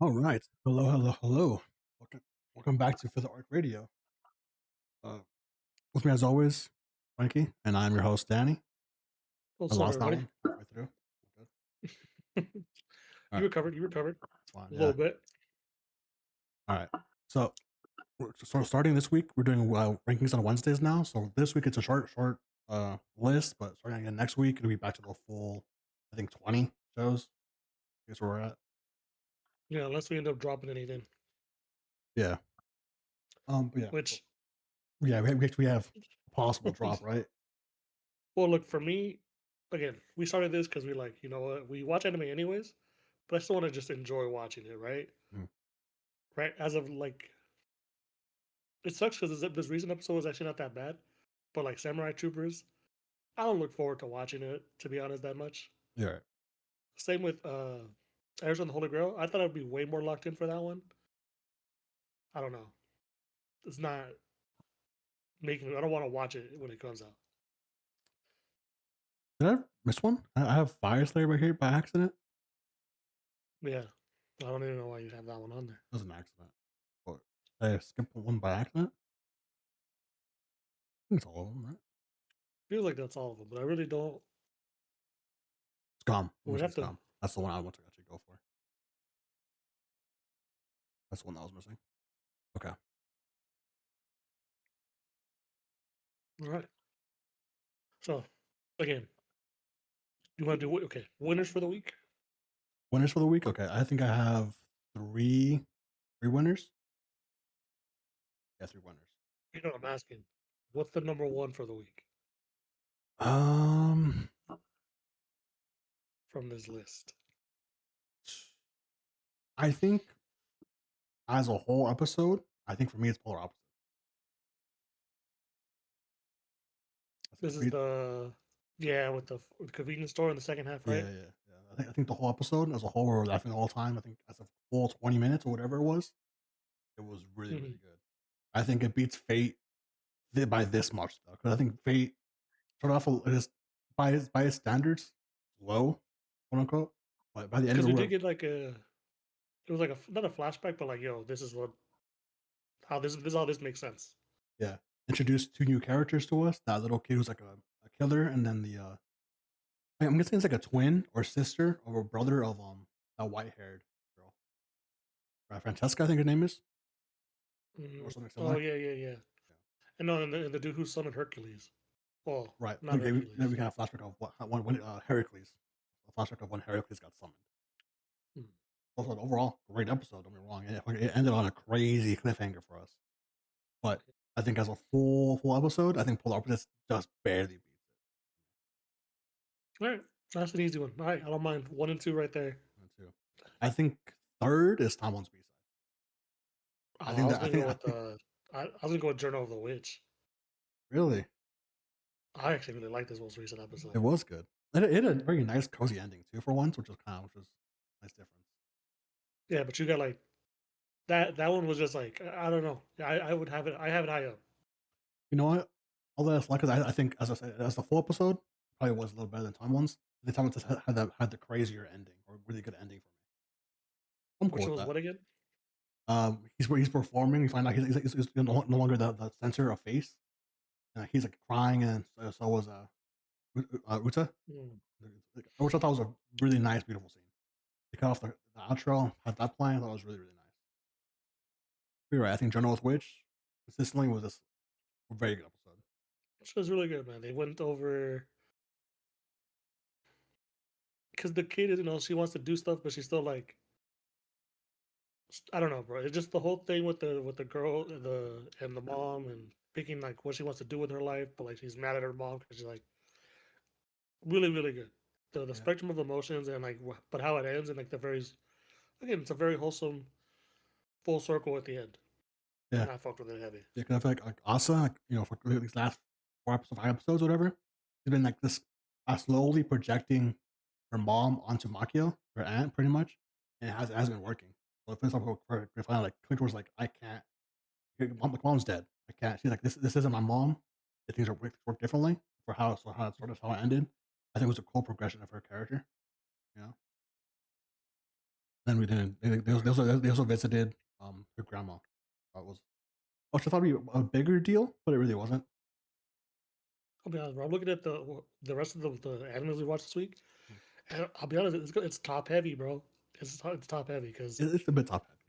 All right. Hello, hello, hello. Welcome back to For the Arc Radio. Uh, with me, as always, Frankie, and I'm your host, Danny. I What's up, lost that everybody? one halfway through. Good. All You right. recovered. You recovered It's fine. a Yeah. little bit. All right. So, starting this week, we're doing rankings on Wednesdays now. So this week it's a short list, but starting again next week, it'll be back to the full, I think, 20 shows. Guess where we're at. Yeah, unless we end up dropping anything. Yeah. But yeah. Which, Yeah, we have a possible drop, right? well, look, for me, again, we started this because we like, you know what, we watch anime anyways, but I still want to just enjoy watching it, right? Mm. Right? As of like, it sucks because this recent episode was actually not that bad, but like Samurai Troopers, I don't look forward to watching it, to be honest, that much. Yeah. Right. Same with Arizona and the Holy Grail. I thought I'd be way more locked in for that one. I don't know. It's not making, I don't want to watch it when it comes out. Did I miss one? I have Fire Slayer right here by accident. Yeah. I don't even know why you have that one on there. It was an accident. But I skipped one by accident. I think it's all of them, right? Feels like that's all of them, but I really don't. Scum. I'm We'd missing have to. Scum. That's the one I want to actually go for. That's the one that was missing. Okay. All right. So, again, you want to do okay? Winners for the week. Winners for the week? Okay. I think I have three winners. Yeah, three winners. You know, what I'm asking, what's the number one for the week Um, from this list? I think as a whole episode, I think for me it's polar opposite. This is Read- the with the convenience store in the second half, Yeah, right? yeah, yeah. I think the whole episode as a whole, we were laughing all the time. I think as a full 20 minutes or whatever it was really, Mm-hmm. really good. I think it beats Fate by this much though, because I think Fate started off by his standards low, quote unquote. But by the end Because of we it, did get like a, it was like a not a flashback, but like, yo, this is what how this how this makes sense. yeah, introduced two new characters to us. That little kid who's like a killer, and then I'm guessing it's like a twin or sister or a brother of that white haired girl, Francesca, I think her name is, or Mm-hmm. something Oh similar. yeah. And no, and the dude who summoned Hercules. Well, Right. not Okay. Then we Hercules. got a flashback of when Heracles, a flashback of when Heracles got summoned. Hmm. Also, an overall great episode. Don't get me wrong. It ended on a crazy cliffhanger for us. But I think as a full episode, I think Polar Opposites just barely beats it. All right, that's an easy one. All right, I don't mind 1 and 2 right there. Too. I think third is Tom One's B side. I Oh, I think was that gonna go with I was gonna go with Journal of the Witch. really I actually really like this most recent episode. it was good. It had a very nice cozy ending too for once, which was nice difference. Yeah, but you got like that one was just like I don't know. I would have it. I have it high up. You know what? All that like, because I think as I said, as the full episode probably was a little better than Tom One's. The Tom One's had the crazier ending or really good ending for me. I'm cool Which with was that. what again? He's performing. We find out he's no longer the censor of face. He's like crying, and so was Uta, Hmm. which I thought was a really nice, beautiful scene. They cut off the outro, had that playing. I thought it was really, really nice. You're right. I think Journal with Witch consistently was just a very good episode. Which was really good, man. They went over because the kid, she wants to do stuff, but she's still like I don't know, bro. It's just the whole thing with the girl, and the mom, and picking like what she wants to do with her life, but like she's mad at her mom because she's like really really good. The Yeah, spectrum of emotions and like but how it ends and like the very again it's a very wholesome full circle at the end, yeah, and I fucked with it heavy. yeah. Because I feel like Asa, for these last 4 episodes, 5 episodes, whatever, she's been like this, slowly projecting her mom onto Makio, her aunt, pretty much, and it hasn't been working. So the first time we finally like clicked was like, I can't. Mom's dead. I can't. She's like, this isn't my mom. The things work differently for how it started, how it ended. I think it was a cool progression of her character. You know, Then we didn't. They also visited her grandma. That was, oh, she thought it'd be a bigger deal, but it really wasn't. I'll be honest, bro. I'm looking at the rest of the animes we watched this week, Mm. and I'll be honest, it's top heavy, bro. It's top heavy It's a bit top heavy.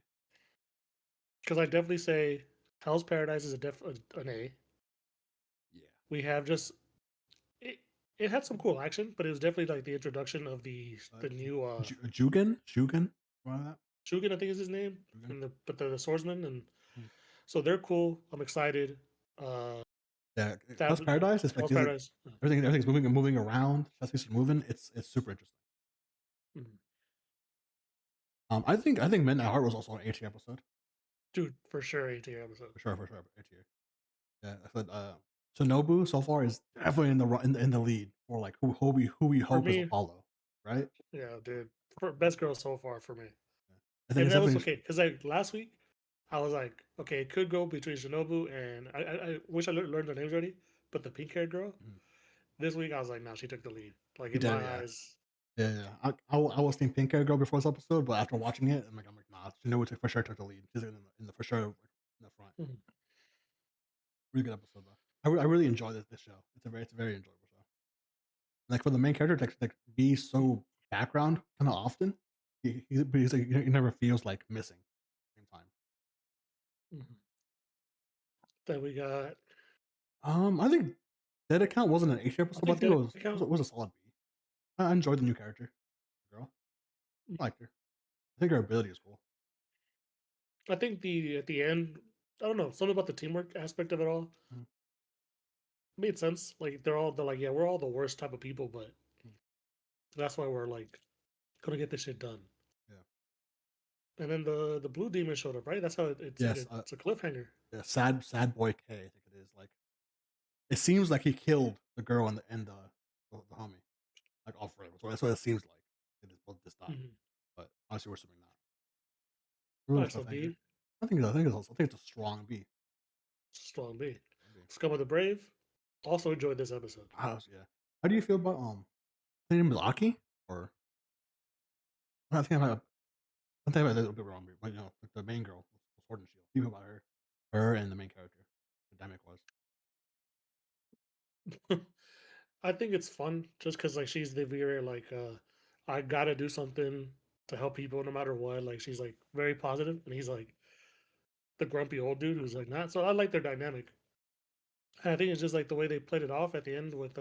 because I definitely say Hell's Paradise is an A. Yeah. We have just it. It had some cool action, but it was definitely like the introduction of the new Jugen, remember that? Shugen, I think is his name, Jugen. and the swordsman, and Mm. so they're cool. I'm excited. Uh, Yeah, that Hell's Paradise is like Hell's is it Paradise. everything's moving around. Sesame moving. It's super interesting. Mhm. I think Midnight Heart was also an A tier episode Dude, for sure, A tier episode. for sure A tier. Yeah, I said Shinobu so far is definitely in the lead for like who we For hope is me, Apollo, right? yeah, dude, for best girl so far for me. Yeah. I think And it's that was definitely okay because like last week, I was like, okay, it could go between Shinobu and I wish I learned their names already, but the pink haired girl. mhm. This week, I was like, nah, she took the lead. Like He in did, my yeah. eyes. Yeah, yeah. I was thinking Pink Hair Girl before this episode, but after watching it, I'm like, nah, Shinobu for sure took the lead. She's in the for sure like, in the front. Mhm. Really good episode though. I really enjoy this show. It's a very enjoyable show. Like for the main character to like be so background kind of often, he's like he never feels like missing. At the same time. Mhm. Then we got. I think Dead Account wasn't an H I episode, but I think think it that was was, account. a- was a solid B. I enjoyed the new character, the girl. I liked her. I think her ability is cool. I think the at the end, I don't know, something about the teamwork aspect of it all Mhm, made sense. Like they're like, yeah, we're all the worst type of people, but mhm. that's why we're like gonna get this shit done. Yeah. And then the blue demon showed up, right? That's how Yes. it's a cliffhanger. Yeah, sad boy K. I think it is like. It seems like he killed the girl and the homie, like off rip. So that's what it seems like. It is both this time, Mhm. but honestly, we're assuming not. Really Nice, so cliffhanger. B, I think it's a strong B. strong B. Strong B. Scum of the Brave. Also enjoyed this episode. Yeah. How do you feel about I think it was Aki or I think I did a little bit wrong, but like the main girl, Sword and Shield. How do you feel about her and the main character, the dynamic was. I think it's fun just because like she's the very like I gotta do something to help people no matter what. Like she's like very positive, and he's like the grumpy old dude who's like not. So I like their dynamic. And I think it's just like the way they played it off at the end with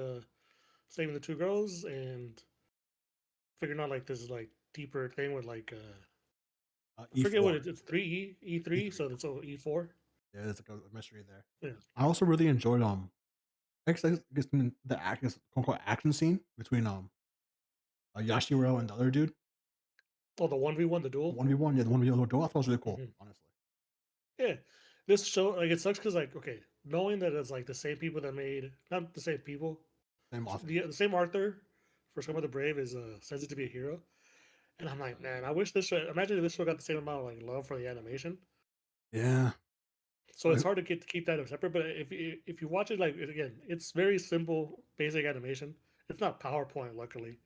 saving the two girls and figuring out like this like deeper thing with like I forget what E4, it's 3E3, E3. so it's E4. Yeah, there's like a mystery there. Yeah. I also really enjoyed I guess the action, quote unquote action scene between Yashiro and the other dude. Oh, the 1v1, the The duel. 1v1, yeah, the 1v1 duel. I thought it was really cool, Hmm. honestly. Yeah, this show like it sucks because like okay, knowing that it's like the same people that made not the same people, Same author. the same Arthur for Scum of the Brave is sends it to be a hero, and I'm like, man, I wish this show. Imagine if this show got the same amount of like love for the animation. Yeah. So it's hard to keep that separate. But if you watch it like again, it's very simple, basic animation. It's not PowerPoint, luckily.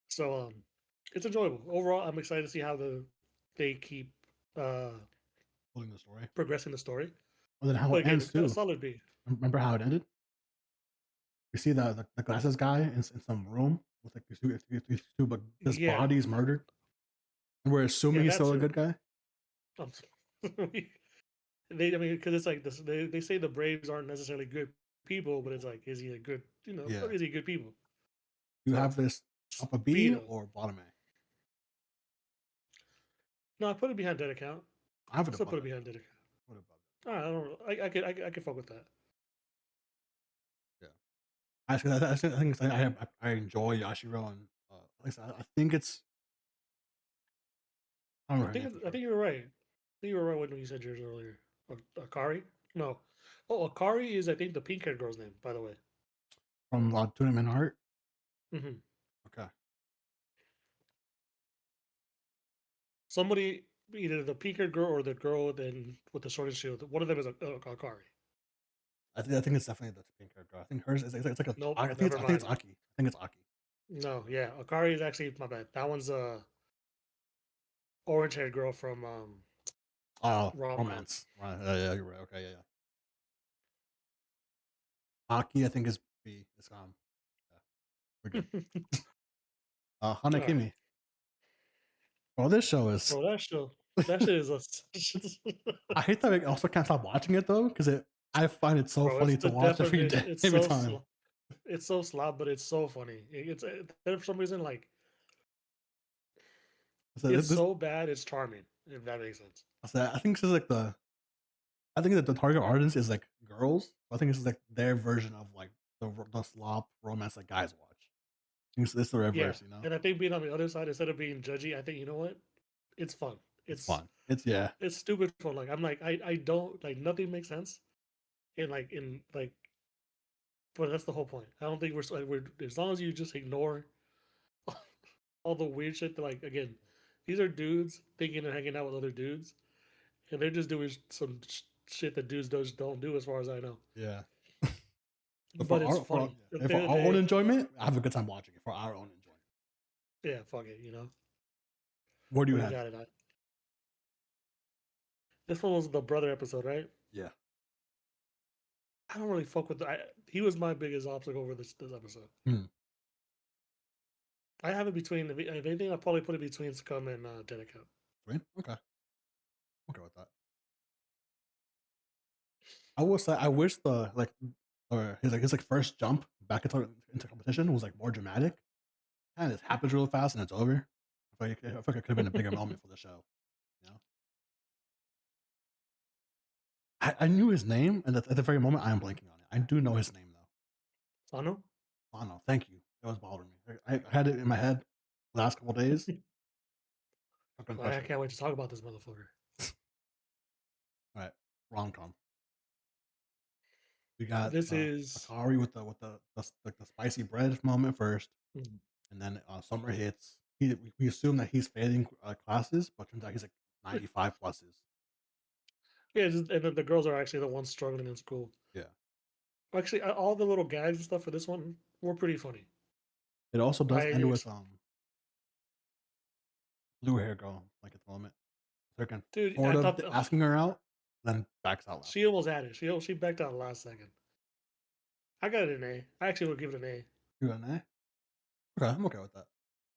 So it's enjoyable overall. I'm excited to see how they keep uh Pulling the story. progressing the story. And then how But it again, ends it's a too. solid B. Remember how it ended? You see the glasses guy in some room with like these two but this Yeah, body's murdered. And we're assuming yeah, he's that still a too. good guy. Um, I mean, because it's like this, they say the Braves aren't necessarily good people, but it's like, is he a good, Yeah. is he good people? You So, have this up a B Speedo. or bottom A. No, I put it behind dead account. I have I it still above put it that. behind dead account. Put it above I don't know. I could fuck with that. that. Yeah. I enjoy Yashiro and like I said, I think it's I don't know her name for I sure. think you were right. I think you were right when you said yours earlier. Akari? No. Oh, Akari is I think the pink haired girl's name, by the way. From Tuna Man Heart. Hmm. Okay. Somebody, either the pink haired girl or the girl then with the sword and shield. One of them is Akari. I think it's definitely the pink hair girl. I think hers is it's like a Nope, I think it's never I think it's mind. Aki. I think it's Aki. No, yeah, Akari is actually my bad. That one's orange haired girl from Oh, rom com. romance. Right. Yeah, you're right. Okay, yeah. Aki, I think is B. It's yeah, we're good. All right, Hanekimi. Well, this show is. bro. That shit is a I hate that I also can't stop watching it though, because I find it so bro. It's funny to the watch every definition. day, every time. It's so slob, but it's so funny. Then for some reason like So it's this, so bad. It's charming. If that makes sense. I think this is like I think that the target audience is like girls. I think this is like their version of like the slop romance that guys watch. It's the Yeah, reverse, you know. and I think being on the other side instead of being judgy, I think you know what? It's fun. It's fun. It's yeah, It's stupid fun. Like I'm like I don't like nothing makes sense. And like in like, but that's the whole point. I don't think we're as long as you just ignore all the weird shit. That, like again, these are dudes thinking and hanging out with other dudes, and they're just doing some shit that dudes don't do, as far as I know. yeah. But But it's funny. At the for end of the our own day, enjoyment, I have a good time watching it for our own enjoyment. yeah, fuck it. You know Where do you where you have? got it at. This one was the brother episode, right? Yeah. I don't really fuck with. He was my biggest obstacle over this episode. Hmm. I have it between. If anything, I'll probably put it between Scum and Denica. Win? Okay. Okay with that. I will say I wish the like or his like first jump back into competition was like more dramatic. And it happens real fast and it's over. I feel like it could have been a bigger moment for the show. You know, I knew his name, and at the very moment, I am blanking on it. I do know his name though. Sano? Oh no, thank you. It was bothering me. I had it in my head the last couple days. I couldn't touch I it. can't wait to talk about this motherfucker. All right, rom com. We got This is. Akari with like the spicy bread moment first, Mm. and then summer hits. We assume that he's failing classes, but turns out he's like 95 pluses. Yeah, and then the girls are actually the ones struggling in school. Yeah. Actually, all the little gags and stuff for this one were pretty funny. It also does end I, with blue hair girl like at the moment. They're kind dude, sort I of thought asking her out, then backs out she almost had it. She backed out last second. I got it an A. I actually would give it an A. You got an A? Okay, I'm okay with that.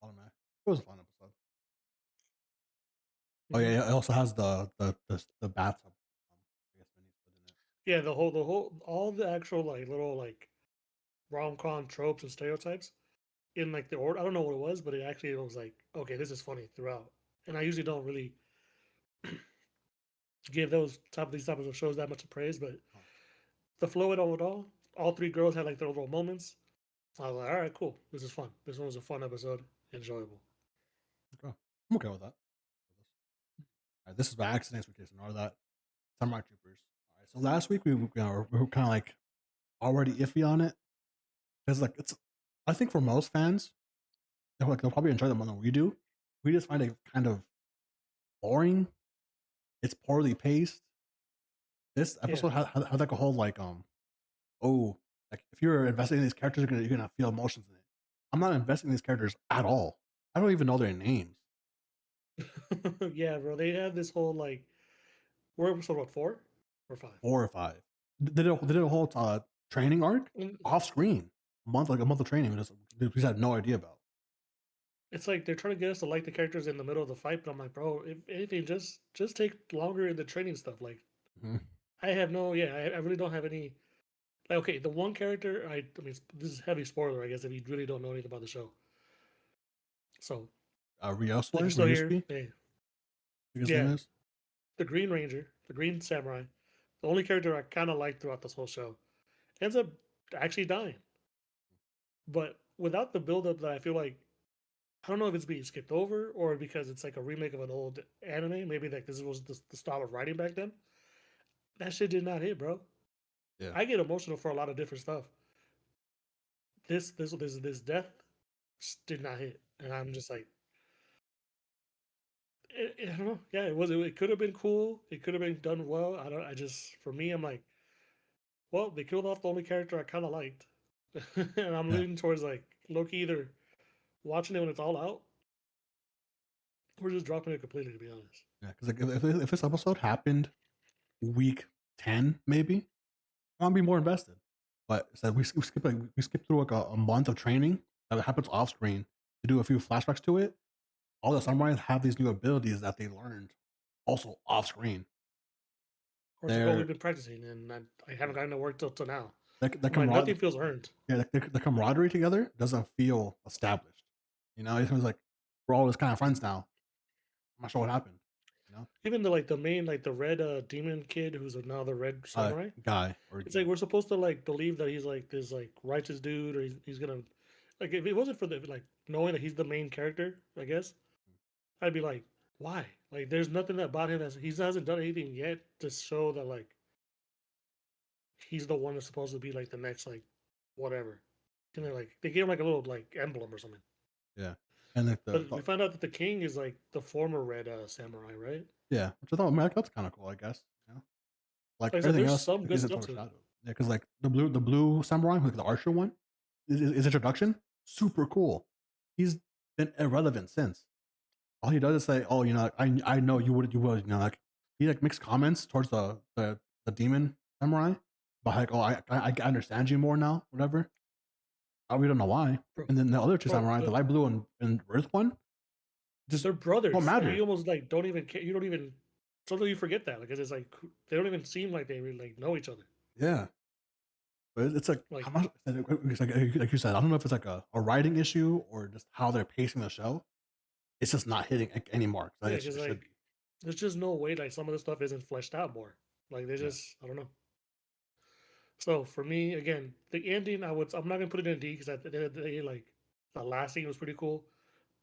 Bottom A. It was a fun episode. Oh yeah, Mm-hmm. yeah. It also has the bathtub. I guess Vinny's put in it. Yeah, all the actual like little like rom com tropes and stereotypes in like the order. I don't know what it was, but it was like, okay, this is funny throughout. And I usually don't really give these types of shows that much of praise, but Oh, the flow of it all three girls had like their little moments. I was like, all right, cool. This is fun. This one was a fun episode, enjoyable. okay. I'm okay with that. All right, this is by accident. We can ignore that. Samurai Troopers. All right. So last week we were kind of like already iffy on it because like it's. I think for most fans, they'll probably enjoy it more than we do. We just find it kind of boring. It's poorly paced. This Yeah, episode had like a whole like oh, like if you're investing in these characters, you're gonna feel emotions in it. I'm not investing in these characters at all. I don't even know their names. yeah, bro. They had this whole like, we're episode what, 4 or 5? 4 or 5. They did a whole training arc And off screen. A month of training. We just had no idea about. it's like they're trying to get us to like the characters in the middle of the fight, but I'm like, bro, if anything, just take longer in the training stuff. Like, Mm-hmm. I have no, yeah, I really don't have any. Like, okay, the one character, I mean, this is heavy spoiler, I guess, if you really don't know anything about the show. So, if you're still here, Ryusuke, I hey, think his name yeah, is. the Green Ranger, the Green Samurai, the only character I kind of liked throughout this whole show, ends up actually dying. But without the buildup that I feel like, I don't know if it's being skipped over or because it's like a remake of an old anime. Maybe like this was the style of writing back then. That shit did not hit, bro. Yeah, I get emotional for a lot of different stuff. This death did not hit, and I'm just like, I don't know. Yeah, it was. It could have been cool. It could have been done well. I don't. I just for me, I'm like, well, they killed off the only character I kind of liked, and I'm yeah, leaning towards like Loki either watching it when it's all out, We're just dropping it completely, to be honest. Yeah, because like if this episode happened week 10, maybe I'd be more invested. But instead, we skip through like a month of training that happens off screen to do a few flashbacks to it. All the samurais have these new abilities that they learned also off screen. Or it's like, oh, we've Their been practicing, and I haven't gotten to work till now. the I'm like, nothing camaraderie, feels earned. yeah, the camaraderie together doesn't feel established. It feels like we're all just kind of friends now. I'm not sure what happened. You know, Even the main like the red demon kid who's now the red samurai. guy or It's like we're supposed to like believe that he's like this like righteous dude, or he's gonna like if it wasn't for the like knowing that he's the main character, I guess I'd be like, why? Like, there's nothing about him that he hasn't done anything yet to show that like he's the one that's supposed to be like the next like whatever. And they gave him like a little like emblem or something. yeah, and like But we found out that the king is like the former red samurai, right? yeah, which I thought, man, that's kind of cool, I guess. Like Like I said, everything there's else some good isn't stuff to it. overshadowed. Yeah, because like the blue samurai, like the archer one, his introduction super cool. He's been irrelevant since. All he does is say, "Oh, I know you would, like he like makes comments towards the demon samurai, but like, oh, I understand you more now, whatever. We don't know why. Bro, And then the other two bro, samurai, the light blue and earth one, just they're don't brothers, and matter. you almost like don't even care. You don't even sometimes you forget that because it's like they don't even seem like they really like know each other. Yeah, but it's like Like I'm not, it's like you said. I don't know if it's like a writing issue or just how they're pacing the show. It's just not hitting any marks that yeah, it because should be. like there's just no way like some of the stuff isn't fleshed out more. Like they Yeah. just I don't know. So for me, again, the ending I'm not gonna put it in D because at the end of the day, like the last scene was pretty cool,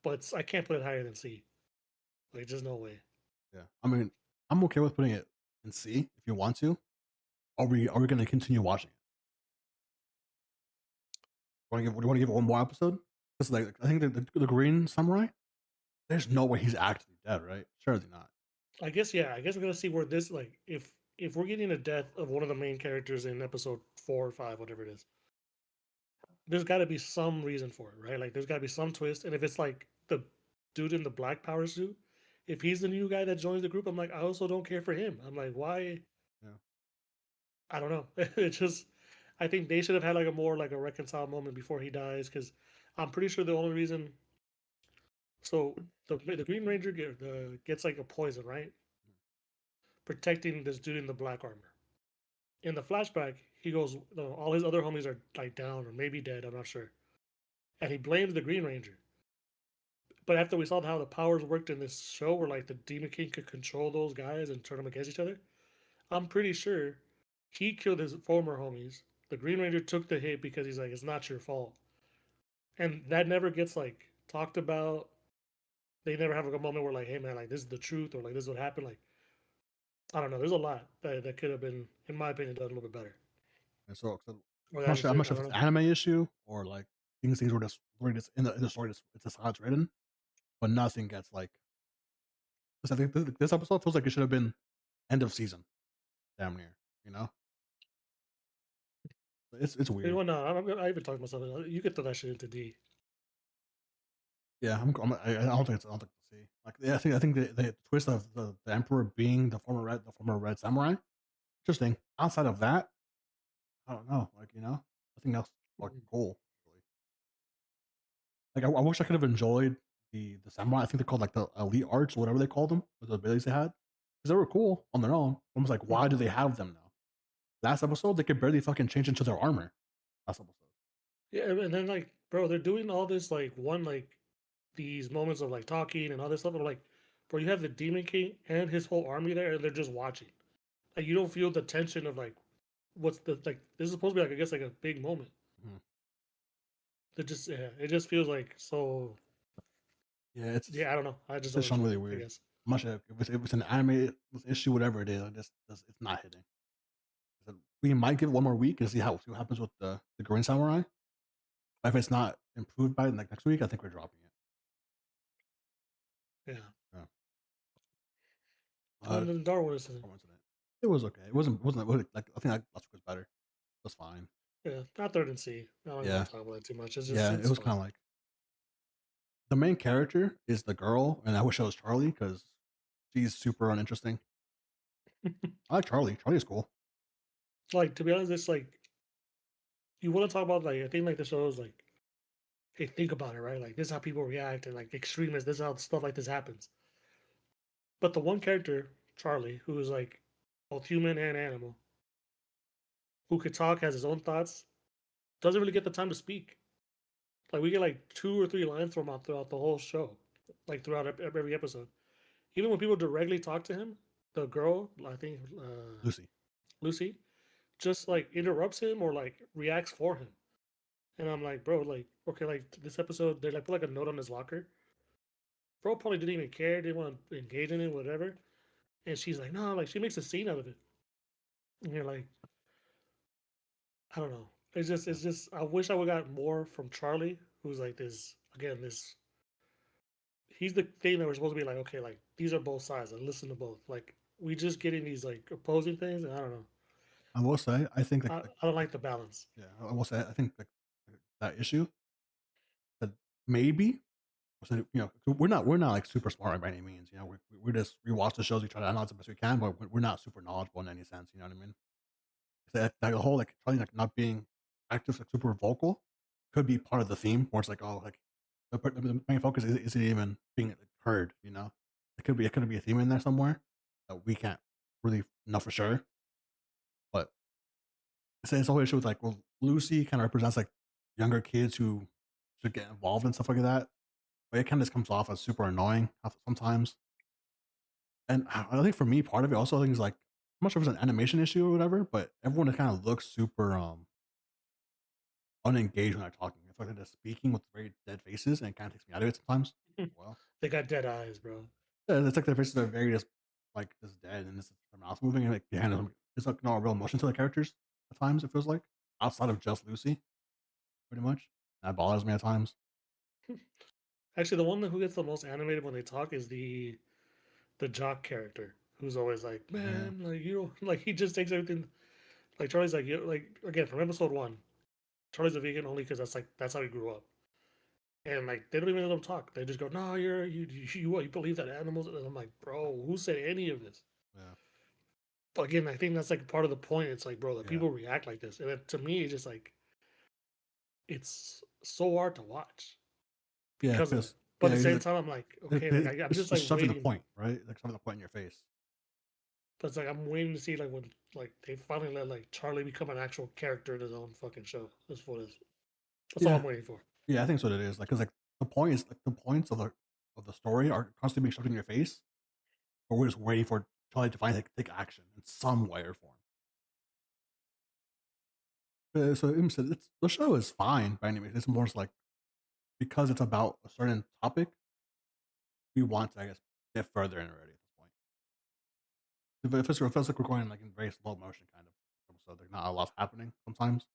but I can't put it higher than C. Like just no way. Yeah. I mean, I'm okay with putting it in C if you want to. Are we going to continue watching it? Want to give it one more episode? Because like I think the Green Samurai, there's no way he's actually dead, right? Surely not. I guess yeah. I guess we're gonna see where this like if we're getting a death of one of the main characters in episode 4 or 5, whatever it is, there's got to be some reason for it, right? Like there's got to be some twist. And if it's like the dude in the black power suit, if he's the new guy that joins the group, I'm like, I also don't care for him. I'm like, why? Yeah. I don't know. It just, I think they should have had like a more like a reconciled moment before he dies, because I'm pretty sure the only reason. So the Green Ranger gets like a poison, right? Protecting this dude in the black armor. In the flashback, he goes, no, all his other homies are like down or maybe dead. I'm not sure, and he blames the Green Ranger. But after we saw how the powers worked in this show, where like the Demon King could control those guys and turn them against each other, I'm pretty sure he killed his former homies. The Green Ranger took the hit because he's like, it's not your fault, and that never gets like talked about. They never have like a moment where like, hey man, like this is the truth, or like this is what happened. Like I don't know. There's a lot that could have been, in my opinion, done a little bit better. And so Or I'm that not just sure. I'm not I sure if don't it's an know. anime issue or like things were just in the story. It's just how it's written, but nothing gets like. I think this episode feels like it should have been end of season, damn near. You know, it's You know weird. what? No, I even talked myself. You could throw that shit into D. Yeah, I don't think I don't think it's C. Like, yeah, I think the twist of the emperor being the former red samurai, interesting. Outside of that, I don't know. Like, nothing else like Mhm. cool. Really. Like, I wish I could have enjoyed the samurai. I think they're called like the elite arts or whatever they called them, the abilities they had, because they were cool on their own. I was like, why Mhm. do they have them now? Last episode, they could barely fucking change into their armor. Last episode. Yeah, and then like, bro, they're doing all this like these moments of like talking and all this stuff. And I'm like, bro, you have the Demon King and his whole army there, and they're just watching. Like, you don't feel the tension of like, what's the like? This is supposed to be like, I guess, like a big moment. Mhm. It just feels like so. Yeah, it's Yeah, I don't know. I just it's don't just shown enjoy really it, I weird. guess. Much if it's an anime issue, whatever it is, it's not hitting. So we might give it one more week and see what happens with the Green Samurai. But if it's not improved by like next week, I think we're dropping it. Yeah. Yeah. And Uh, then Darwin is Coincident. It was okay. It wasn't like I think like last week was better. It was fine. yeah, not third and C. I don't even Yeah, want to talk about it too much. yeah. It It's was fine. kind of like the main character is the girl, and I wish it was Charlie because she's super uninteresting. I like Charlie. Charlie's cool. Like to be honest, it's like you want to talk about like I think like the show is like, hey, think about it, right? Like this is how people react and like extremists. This is how stuff like this happens. But the one character, Charlie, who is like both human and animal, who could talk, has his own thoughts, doesn't really get the time to speak. Like we get like 2 or 3 lines from him throughout the whole show, like throughout every episode. Even when people directly talk to him, the girl, I think Lucy. Lucy, just like interrupts him or like reacts for him. And I'm like, bro, like, okay, like this episode, they like put like a note on his locker. Bro probably didn't even care, didn't want to engage in it, whatever. And she's like, no, like she makes a scene out of it. And you're like, I don't know. Yeah. It's just. I wish I would got more from Charlie, who's like this again. This he's the thing that we're supposed to be like, okay, like these are both sides. Like listen to both. Like we just getting these like opposing things. And I don't know. I will say, I think I don't like the balance. yeah, I will say, I think that issue that maybe so, we're not like super smart by any means. We just rewatch the shows, we try to analyze the best we can, but we're not super knowledgeable in any sense. You know what I mean? So that whole like Charlie like not being active, like super vocal, could be part of the theme, where it's like, oh, like the main focus isn't even being like, heard. It could be a theme in there somewhere that we can't really know for sure. But it's a whole issue with like, well, Lucy kind of represents like younger kids who should get involved and stuff like that. But it kind of just comes off as super annoying sometimes. And I think for me, part of it also I think is like I'm not sure if it's an animation issue or whatever, but everyone kind of looks super unengaged when they're talking. It's like they're just speaking with very dead faces, and it kind of takes me out of it sometimes. Well, They got dead eyes, bro. yeah, it's like their faces are very just dead, and this is their mouth moving, and like behind them, it's like no real emotion to the characters. At times, it feels like outside of just Lucy, pretty much. That bothers me at times. Actually, the one who gets the most animated when they talk is the jock character, who's always like, Yeah, man, like you know, like he just takes everything. Like Charlie's like, you like again from episode one, Charlie's a vegan only because that's how he grew up. And like they don't even let him talk. They just go, "No, you what? You believe that animals?" And I'm like, "Bro, who said any of this?" yeah, But again, I think that's like part of the point. It's like, bro, that yeah, people react like this, and to me, it's just like it's so hard to watch yeah. because of it. Because But at yeah, the same like, time, I'm like, okay, like I'm it's just just like shoving the waiting. point, right? Like shoving the point in your face. But it's like I'm waiting to see like when like they finally let like Charlie become an actual character in his own fucking show. That's what it is. That's all Yeah, I'm waiting for. yeah. I think that's what it is. Like, cause like the point is like the points of the story are constantly being shoved in your face, but we're just waiting for Charlie to finally take action in some way or form. So it's the show is fine by any means. It's more just like because it's about a certain topic, we want to, I guess, get further in already at this point. It feels like we're going like in very slow motion kind of, so there's not a lot happening sometimes.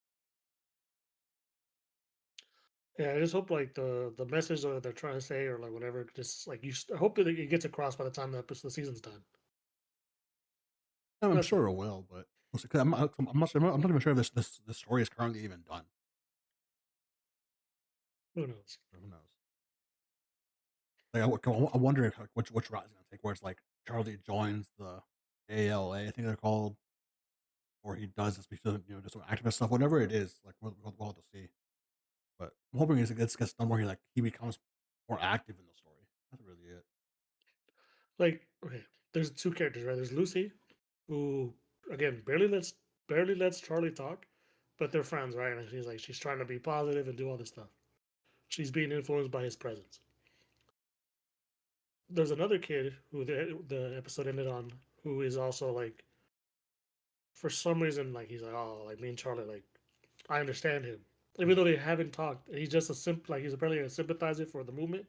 Yeah, I just hope like the message that they're trying to say or like whatever, just like I hope that it gets across by the time the season's done. I'm That's sure all. it will, but we'll see, 'cause I'm not even sure if this story is currently even done. Who knows? Who knows? Like, I wonder if, like, which route it's gonna take, where it's like Charlie joins the ALA, I think they're called, or he does this because of, just some activist stuff, whatever it is. Like we'll have to see. But I'm hoping it gets done where he becomes more active in the story. That's really it. Like, okay, there's 2 characters, right? There's Lucy, who again barely lets Charlie talk, but they're friends, right? And she's trying to be positive and do all this stuff. She's being influenced by his presence. There's another kid who the episode ended on, who is also like, for some reason, like he's like, oh, like me and Charlie, like I understand him, even Mm. though they haven't talked. And he's just like he's apparently a sympathizer for the movement,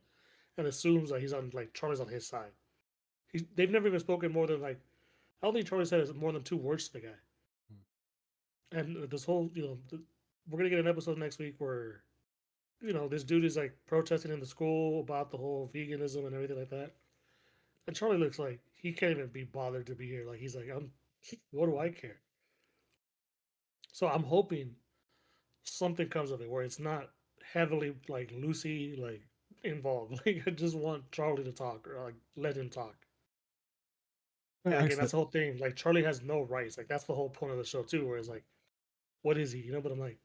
and assumes that he's on like Charlie's on his side. They've never even spoken more than like I don't think Charlie said is more than 2 words to the guy. Mm. And this whole we're gonna get an episode next week where this dude is like protesting in the school about the whole veganism and everything like that. And Charlie looks like he can't even be bothered to be here. Like he's like, what do I care? So I'm hoping something comes of it where it's not heavily like Lucy like involved. Like I just want Charlie to talk or like let him talk. Yeah, And I again, said, that's the whole thing. Like Charlie has no rights. Like that's the whole point of the show too. Where it's like, what is he? You know. But I'm like,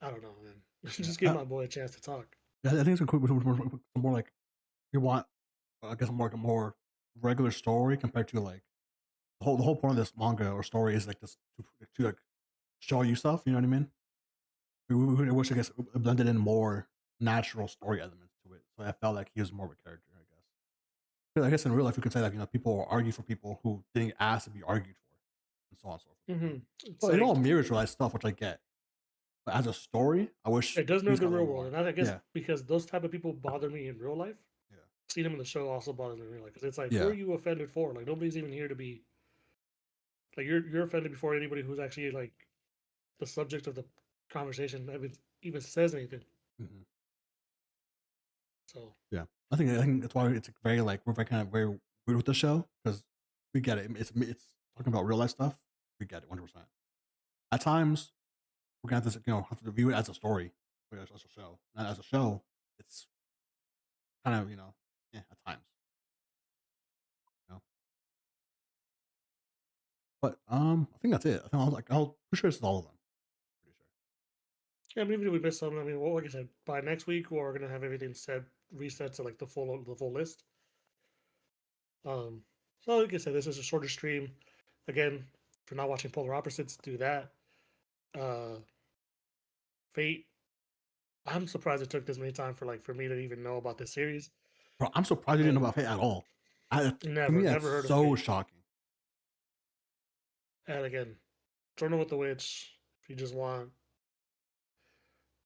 I don't know, man. yeah, Just give my boy a chance to talk. I think it's a quick, more like you want, I guess, a more regular story compared to like the whole point of this manga or story is like this to like show you stuff. You know what I mean? I wish, I guess, it blended in more natural story elements to it, so I felt like he was more of a character. I guess. 'Cause I guess in real life, you could say that people argue for people who didn't ask to be argued for, and so on and so forth. It's Well, it all like mirrors real life stuff, which I get. But as a story, I wish it does he mirror just the got a real little world, more. and I guess Yeah, because those type of people bother me in real life, yeah, seeing them in the show also bothers me in real life. Because it's like, who are yeah. you offended for? Like nobody's even here to be like you're offended before anybody who's actually like the subject of the conversation even says anything. Hmm. So Yeah, I think that's why it's very like we're very kind of very weird with the show because we get it. It's talking about real life stuff. We get it 100%. At times, we're gonna have to have to view it as a story, or as a show. Not as a show. It's kind of yeah, at times. You know? But I think that's it. I think I'll pretty sure this is all of them. Pretty sure. yeah, maybe we missed something. I mean, well, like I said, by next week we're gonna have everything set reset to like the full list. Um, so like I said, this is a shorter stream. Again, if you're not watching Polar Opposites, do that. Uh, Fate. I'm surprised it took this many time for me to even know about this series. Bro, I'm surprised you didn't know And about Fate at all. To me, that's never heard of so Fate. shocking. And again, Journal with the Witch. If you just want,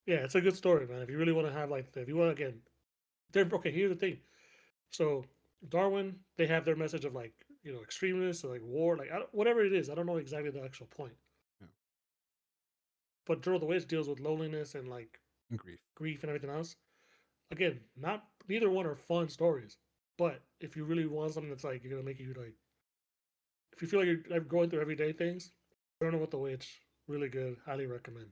yeah, it's a good story, man. If you really want to have if you want again, they're okay. Here's the thing. So Darwin, they have their message of like extremists or like war, like whatever it is. I don't know exactly the actual point. Yeah, But Journal of the Witch deals with loneliness and like and grief. grief and everything else. Again, not neither one are fun stories. But if you really want something that's like you're gonna make you like, if you feel like you're like, going through everyday things, Journal with the Witch, really good. Highly recommend.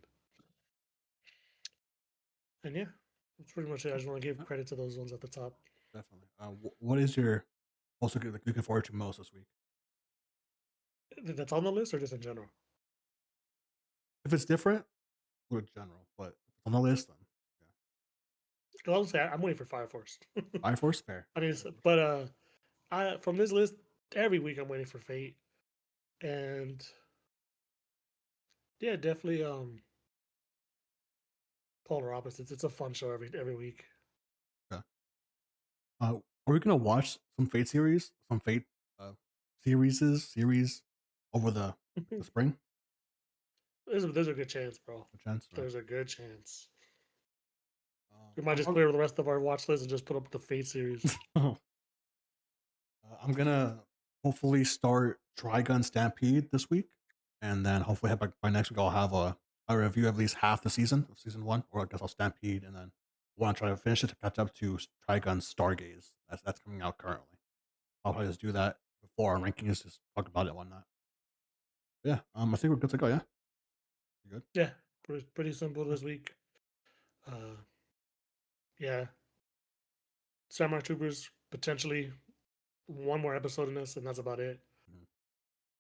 And yeah, that's pretty much it. I just want to give Uh, credit to those ones at the top. Definitely. What is your also looking forward to most this week? That's on the list or just in general? If it's different, we're general, but if it's on the list, then yeah. Because I would say I'm waiting for Fire Force. Fire Force, fair. I mean, Fire Force. but I from this list every week I'm waiting for Fate, and yeah, definitely Polar Opposites. It's a fun show every week. Yeah. Are we gonna watch some Fate series, uh series over the spring? There's a good chance, bro. A chance? There's a good chance. Um, We might I'm, just I'm, clear the rest of our watch list and just put up the Fate series. I'm gonna hopefully start Trigun Stampede this week, and then hopefully by next week I'll have a review of at least half the season of season one, or I guess I'll Stampede, and then want to try to finish it to catch up to Trigun Stargaze. That's coming out currently. I'll probably just do that before our rankings, just talk about it and whatnot. Yeah, I think we're good to go. Yeah, you good? Yeah, pretty simple this week. Uh, yeah, Samurai Troopers potentially one more episode in this, and that's about it.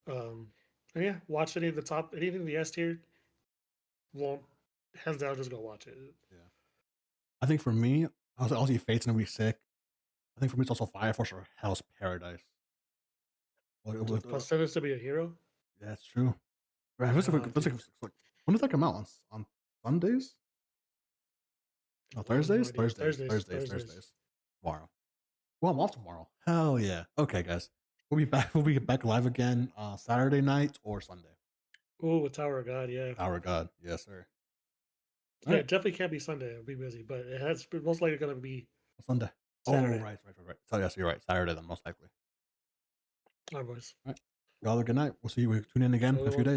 Mhm. And yeah, watch anything in the S tier. Won't hands down just go watch it. Yeah, I think for me, I'll see Fate's gonna be sick. I think for me, it's also Fire Force or Hell's Paradise. Plus, sentence to be a hero. Yeah, that's true. Right, Dude, when does that come out? On Sundays? No, I have no Thursdays? idea. Thursdays. Thursdays. Tomorrow. Well, I'm off tomorrow. Hell yeah. Okay, guys. We'll be back. We'll be back live again Saturday night or Sunday. Oh, with Tower of God, yeah. Our God. Yes, sir. All Yeah, right. it definitely can't be Sunday. I'll be busy, but it has most likely gonna be Sunday. Oh, Saturday. right. So, yes, you're right. Saturday, then, most likely. All right, boys. All right. Y'all have a good night. We'll see you. Tune in again Have a in a good few one. days.